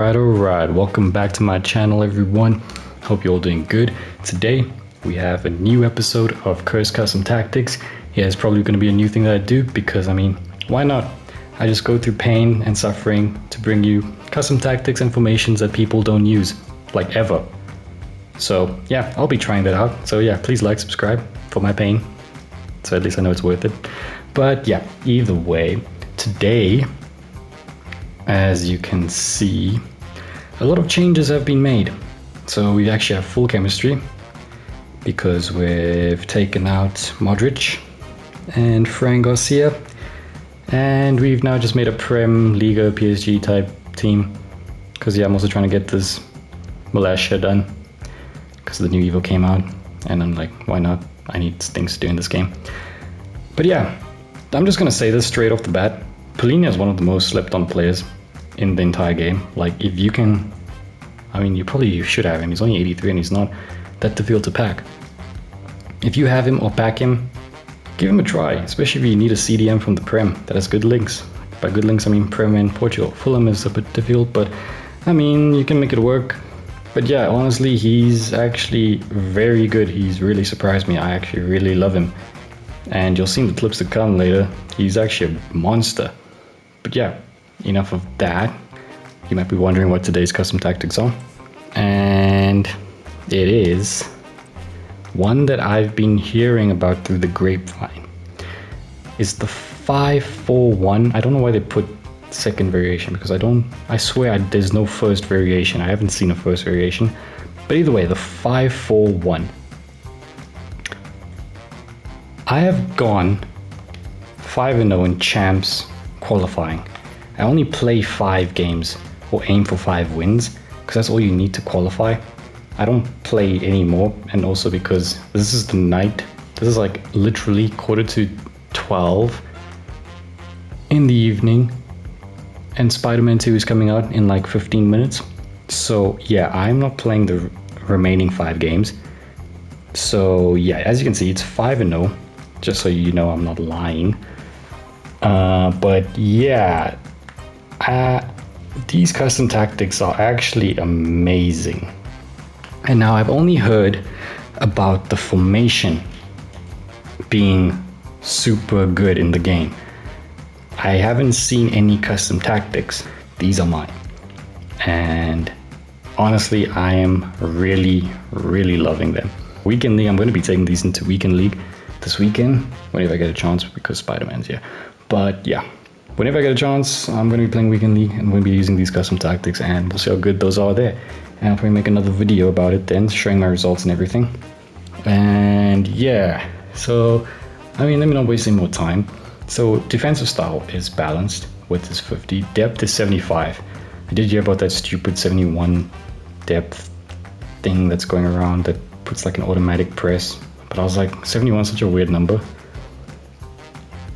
Alright, welcome back to my channel, everyone. Hope you're all doing good. Today we have a new episode of CustomTactics. Yeah, it's probably going to be a new thing that I do because, why not? I just go through pain and suffering to bring you custom tactics and formations that people don't use, like ever. So yeah, I'll be trying that out. So yeah, please like, subscribe for my pain. So at least I know it's worth it. But yeah, either way, today, as you can see, a lot of changes have been made. So we actually have full chemistry because we've taken out Modric and Fran Garcia, and we've now just made a Prem, Liga, PSG type team because yeah, I'm also trying to get this Militia done because the new Evo came out and I'm like, why not? I need things to do in this game. But yeah, I'm just gonna say this straight off the bat. Polina is one of the most slept on players in the entire game. Like, if you can, you should have him. He's only 83 and he's not that difficult to pack. If you have him or pack him, give him a try, especially if you need a CDM from the Prem that has good links. By good links, I mean Prem in Portugal. Fulham is a bit difficult, but you can make it work. But yeah, honestly, he's actually very good. He's really surprised me. I actually really love him. And you'll see in the clips to come later, he's actually a monster. But yeah, enough of that. You might be wondering what today's custom tactics are. And it is one that I've been hearing about through the grapevine. It's the 5-4-1. I don't know why they put second variation because I swear there's no first variation. I haven't seen a first variation. But either way, the 5-4-1. I have gone 5-0 in champs qualifying. I only play 5 games or aim for 5 wins because that's all you need to qualify. I don't play anymore, and also because this is the night. This is like literally 11:45 in the evening, and Spider-Man 2 is coming out in like 15 minutes. So yeah, I'm not playing the remaining 5 games. So yeah, as you can see, it's 5-0, just so you know I'm not lying. But yeah, these custom tactics are actually amazing. And now I've only heard about the formation being super good in the game. I haven't seen any custom tactics. These are mine. And honestly, I am really, really loving them. Weekend League, I'm going to be taking these into Weekend League this weekend, whenever I get a chance, because Spider-Man's here. But yeah, whenever I get a chance, I'm going to be playing Weekend League and I'm going to be using these custom tactics, and we'll see how good those are there. And I'll probably make another video about it then, showing my results and everything. And yeah, so let me not waste any more time. So defensive style is balanced, width is 50, depth is 75. I did hear about that stupid 71 depth thing that's going around that puts like an automatic press, but I was like, 71 is such a weird number.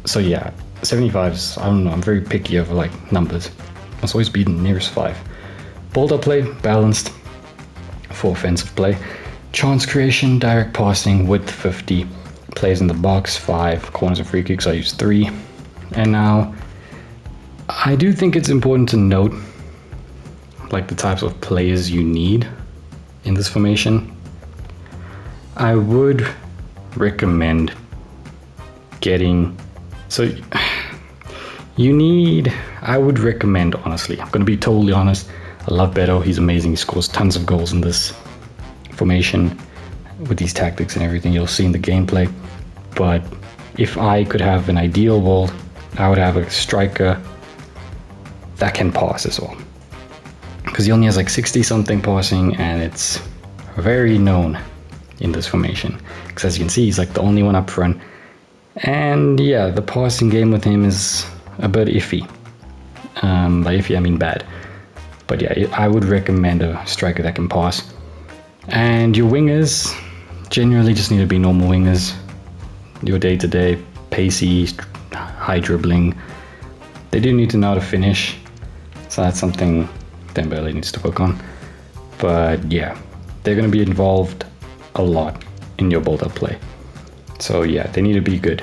So yeah, 75 is, I don't know, I'm very picky over like numbers. Must always be the nearest 5. Bold-up play, balanced for offensive play. Chance creation, direct passing, width 50. Plays in the box 5. Corners and free kicks I use 3. And now, I do think it's important to note like the types of players you need in this formation. I would recommend getting, I would recommend, honestly, I'm going to be totally honest, I love Beto, he's amazing, he scores tons of goals in this formation with these tactics and everything you'll see in the gameplay. But if I could have an ideal world, I would have a striker that can pass as well, because he only has like 60 something passing, and it's very known in this formation because as you can see, he's like the only one up front. And yeah, the passing game with him is a bit iffy. By iffy I mean bad. But yeah, I would recommend a striker that can pass. And your wingers generally just need to be normal wingers. Your day-to-day, pacey, high dribbling. They do need to know how to finish. So that's something Dembele needs to work on. But yeah, they're going to be involved a lot in your build-up play. So yeah, they need to be good.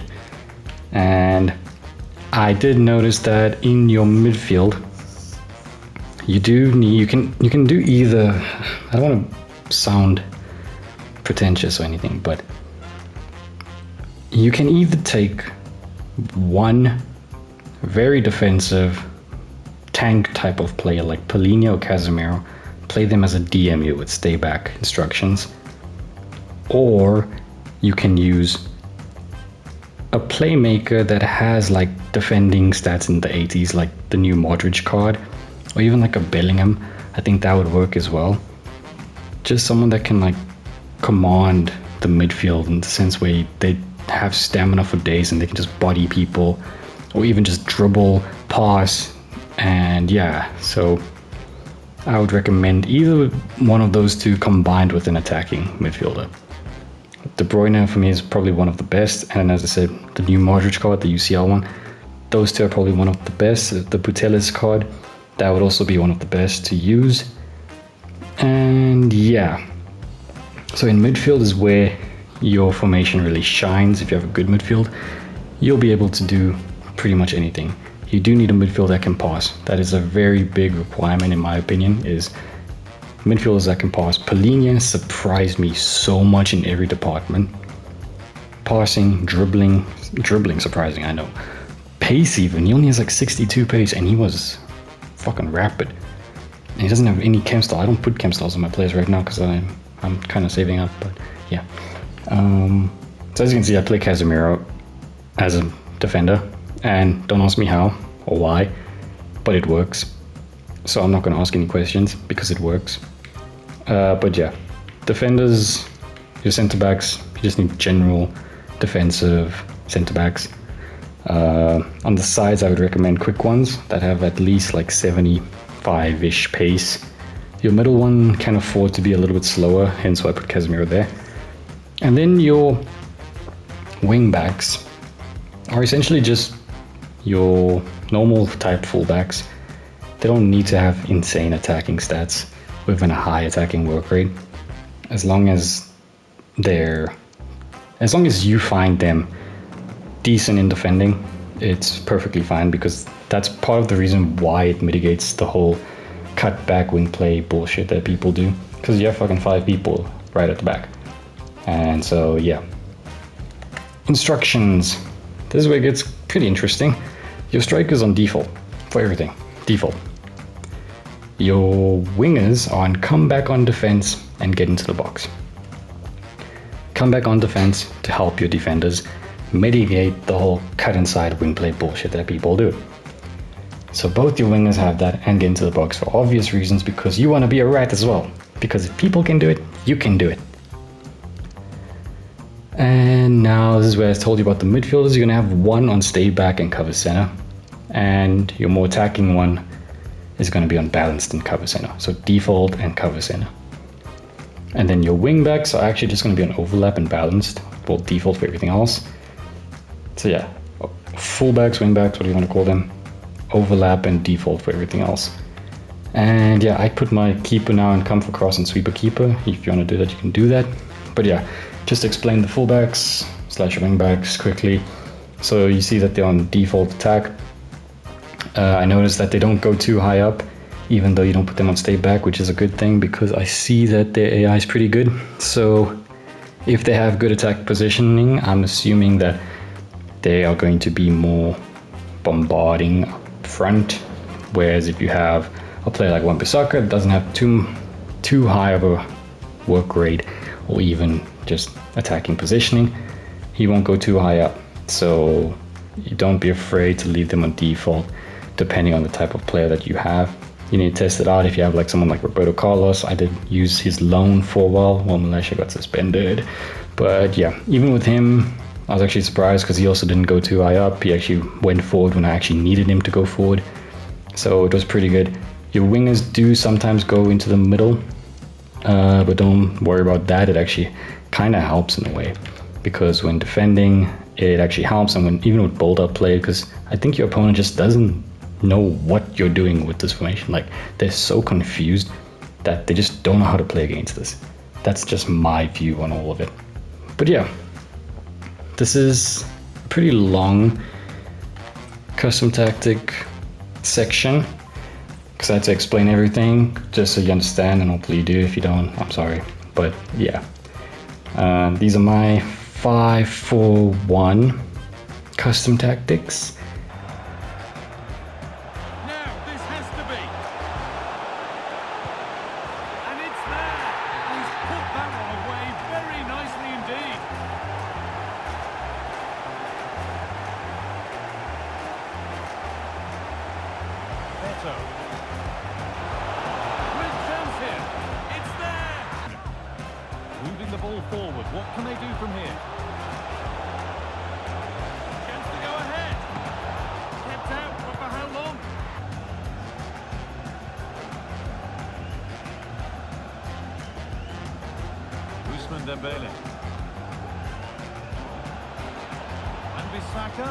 And I did notice that in your midfield, you can do either. I don't want to sound pretentious or anything, but you can either take one very defensive tank type of player like Polina or Casemiro, play them as a DMU with stay back instructions, or you can use a playmaker that has like defending stats in the 80s, like the new Modric card, or even like a Bellingham. I think that would work as well. Just someone that can like command the midfield in the sense where they have stamina for days and they can just body people, or even just dribble, pass, and yeah. So I would recommend either one of those two combined with an attacking midfielder. De Bruyne for me is probably one of the best, and as I said, the new Modric card, the UCL one, those two are probably one of the best. The Putellas card, that would also be one of the best to use. And yeah, so in midfield is where your formation really shines. If you have a good midfield, you'll be able to do pretty much anything. You do need a midfield that can pass. That is a very big requirement in my opinion, is midfielders that can pass. Polina surprised me so much in every department. Passing, dribbling surprising, I know. Pace even, he only has like 62 pace and he was fucking rapid. And he doesn't have any chem style. I don't put chem styles on my players right now because I'm kind of saving up, but yeah. So as you can see, I play Casemiro as a defender, and don't ask me how or why, but it works. So I'm not going to ask any questions because it works. But yeah, defenders, your centre backs, you just need general defensive centre backs. On the sides, I would recommend quick ones that have at least like 75-ish pace. Your middle one can afford to be a little bit slower, hence why I put Casemiro there. And then your wing backs are essentially just your normal type fullbacks. They don't need to have insane attacking stats within a high attacking work rate. As long as you find them decent in defending, it's perfectly fine, because that's part of the reason why it mitigates the whole cut back wing play bullshit that people do, because you have fucking 5 people right at the back. And so yeah, instructions, this is where it gets pretty interesting. Your strikers on default for everything, default. Your wingers are on come back on defense and get into the box. Come back on defense to help your defenders mitigate the whole cut inside wing play bullshit that people do. So both your wingers have that and get into the box for obvious reasons, because you want to be a rat as well. Because if people can do it, you can do it. And now this is where I told you about the midfielders. You're going to have one on stay back and cover center, and your more attacking one is going to be on balanced and cover center. So default and cover center. And then your wing backs are actually just going to be on overlap and balanced, well, default for everything else. So yeah, fullbacks, wing backs, what do you want to call them? Overlap and default for everything else. And yeah, I put my keeper now in come for cross and sweeper keeper. If you want to do that, you can do that. But yeah, just explain the fullbacks / wing backs quickly. So you see that they're on default attack. I noticed that they don't go too high up, even though you don't put them on stay back, which is a good thing because I see that their AI is pretty good. So if they have good attack positioning, I'm assuming that they are going to be more bombarding up front. Whereas if you have a player like Wan-Bissaka that doesn't have too high of a work rate or even just attacking positioning, he won't go too high up. So you don't be afraid to leave them on default depending on the type of player that you have. You need to test it out. If you have like someone like Roberto Carlos, I did use his loan for a while Malaysia got suspended. But yeah, even with him, I was actually surprised because he also didn't go too high up. He actually went forward when I actually needed him to go forward. So it was pretty good. Your wingers do sometimes go into the middle, but don't worry about that. It actually kind of helps in a way, because when defending, it actually helps. And when even with build-up play, because I think your opponent just doesn't know what you're doing with this formation. Like, they're so confused that they just don't know how to play against this. That's just my view on all of it. But yeah, this is a pretty long custom tactic section. because I had to explain everything just so you understand, and hopefully you do. If you don't, I'm sorry. But yeah, these are my 5-4-1 custom tactics. Now this has to be, and it's there. He's put that one away very nicely indeed. Beto. Great chance here. It's there. Moving the ball forward. What can they do from here? Chance to go ahead. Kept out, but for how long? Ousmane Dembele. And Bissaka.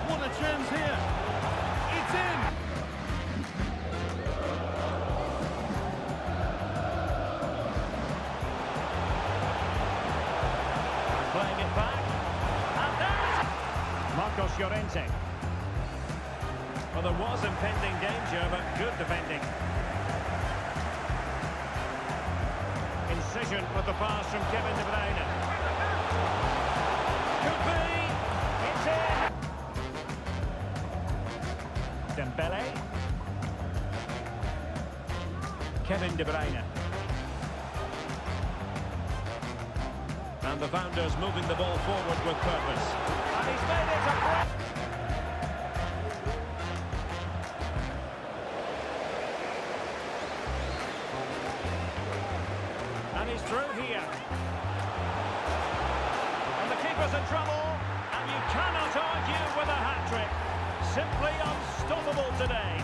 What a chance here. It's in. Playing it back. And there's Marcos Llorente. Well, there was impending danger, but good defending. Incision with the pass from Kevin De Bruyne. Could be. It's in. Dembele. Kevin De Bruyne. And the founders moving the ball forward with purpose. And he's made it a break. And he's through here. And the keeper's in trouble. And you cannot argue with a hat-trick. Simply unstoppable today.